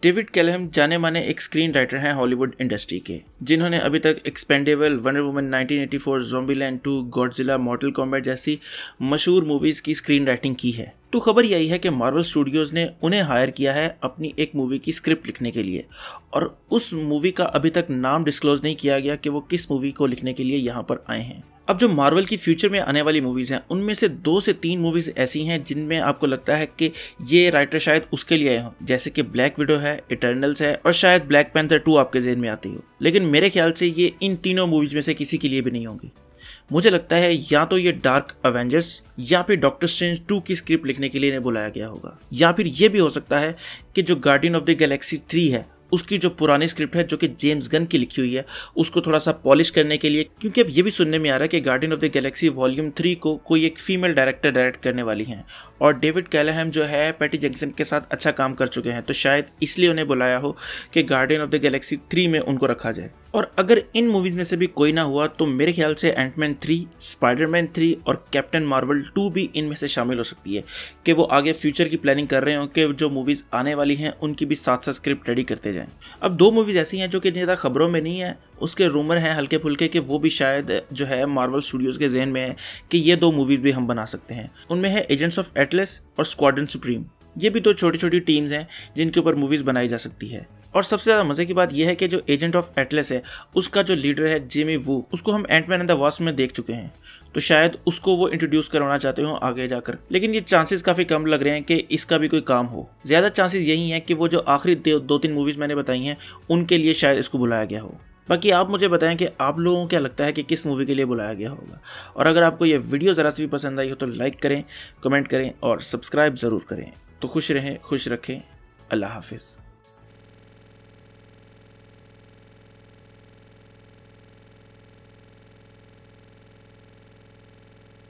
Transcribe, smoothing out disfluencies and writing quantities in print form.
David कैलहम जाने माने एक स्क्रीन राइटर हैं हॉलीवुड इंडस्ट्री के, जिन्होंने अभी तक Expendable, Wonder Woman 1984, Zombieland 2, Godzilla, Mortal Kombat जैसी मशहूर मूवीज़ की स्क्रीन राइटिंग की है। तो खबर यही है कि मार्वल स्टूडियोज़ ने उन्हें हायर किया है अपनी एक मूवी की स्क्रिप्ट लिखने के लिए, और उस मूवी का अभी तक नाम डिस्क्लोज नहीं किया गया कि वो किस मूवी को लिखने के लिए यहाँ पर आए हैं। अब जो मार्वल की फ्यूचर में आने वाली मूवीज़ हैं, उनमें से 2 से 3 मूवीज़ ऐसी हैं जिनमें आपको लगता है कि ये राइटर शायद उसके लिए आए हों, जैसे कि ब्लैक विडो है, इटर्नल्स है, और शायद ब्लैक पैंथर 2 आपके ज़हन में आती हो। लेकिन मेरे ख्याल से ये इन तीनों मूवीज़ में से किसी के लिए भी नहीं होंगी। मुझे लगता है या तो ये डार्क अवेंजर्स या फिर डॉक्टर स्ट्रेंज 2 की स्क्रिप्ट लिखने के लिए इन्हें बुलाया गया होगा, या फिर ये भी हो सकता है कि जो गार्डियन ऑफ द गैलेक्सी 3 है उसकी जो पुरानी स्क्रिप्ट है जो कि जेम्स गन की लिखी हुई है, उसको थोड़ा सा पॉलिश करने के लिए, क्योंकि अब ये भी सुनने में आ रहा है कि guardian of the Galaxy volume 3 को कोई एक फीमेल डायरेक्टर डायरेक्ट करने वाली हैं, और डेविड कैलहम जो है पैटी जेंकिंसन के साथ अच्छा काम कर चुके हैं, तो शायद इसलिए उन्हें बुलाया हो कि गार्डियन ऑफ द गैलेक्सी 3 में उनको रखा जाए। और अगर इन मूवीज़ में से भी कोई ना हुआ तो मेरे ख्याल से एंटमैन 3, स्पाइडरमैन 3 और कैप्टन मार्वल 2 भी इनमें से शामिल हो सकती है, कि वो आगे फ्यूचर की प्लानिंग कर रहे हो कि जो मूवीज़ आने वाली हैं उनकी भी साथ साथ स्क्रिप्ट रेडी करते जाएं। अब 2 मूवीज़ ऐसी हैं जो कि ज़्यादा खबरों में नहीं है, उसके रूमर हैं हल्के फुल्के कि वो भी शायद जो है मार्वल स्टूडियोज़ के जहन में है कि ये 2 मूवीज़ भी हम बना सकते हैं। उनमें है एजेंट्स ऑफ एटलस और स्क्वाड्रन सुप्रीम। ये भी 2 छोटी छोटी टीम्स हैं जिनके ऊपर मूवीज़ बनाई जा सकती है। और सबसे ज़्यादा मज़े की बात यह है कि जो एजेंट ऑफ एटलस है उसका जो लीडर है जिमी वू, उसको हम एंटमैन एंड द वास्प में देख चुके हैं, तो शायद उसको वो इंट्रोड्यूस करवाना चाहते हो आगे जाकर। लेकिन ये चांसेस काफ़ी कम लग रहे हैं कि इसका भी कोई काम हो। ज़्यादा चांसेस यही हैं कि वो जो आखिरी 2-3 मूवीज़ मैंने बताई हैं उनके लिए शायद इसको बुलाया गया हो। बाकी आप मुझे बताएं कि आप लोगों को क्या लगता है कि किस मूवी के लिए बुलाया गया होगा। और अगर आपको ये वीडियो ज़रा सी भी पसंद आई हो तो लाइक करें, कमेंट करें और सब्सक्राइब ज़रूर करें। तो खुश रहें, खुश रखें। अल्लाह हाफिज़।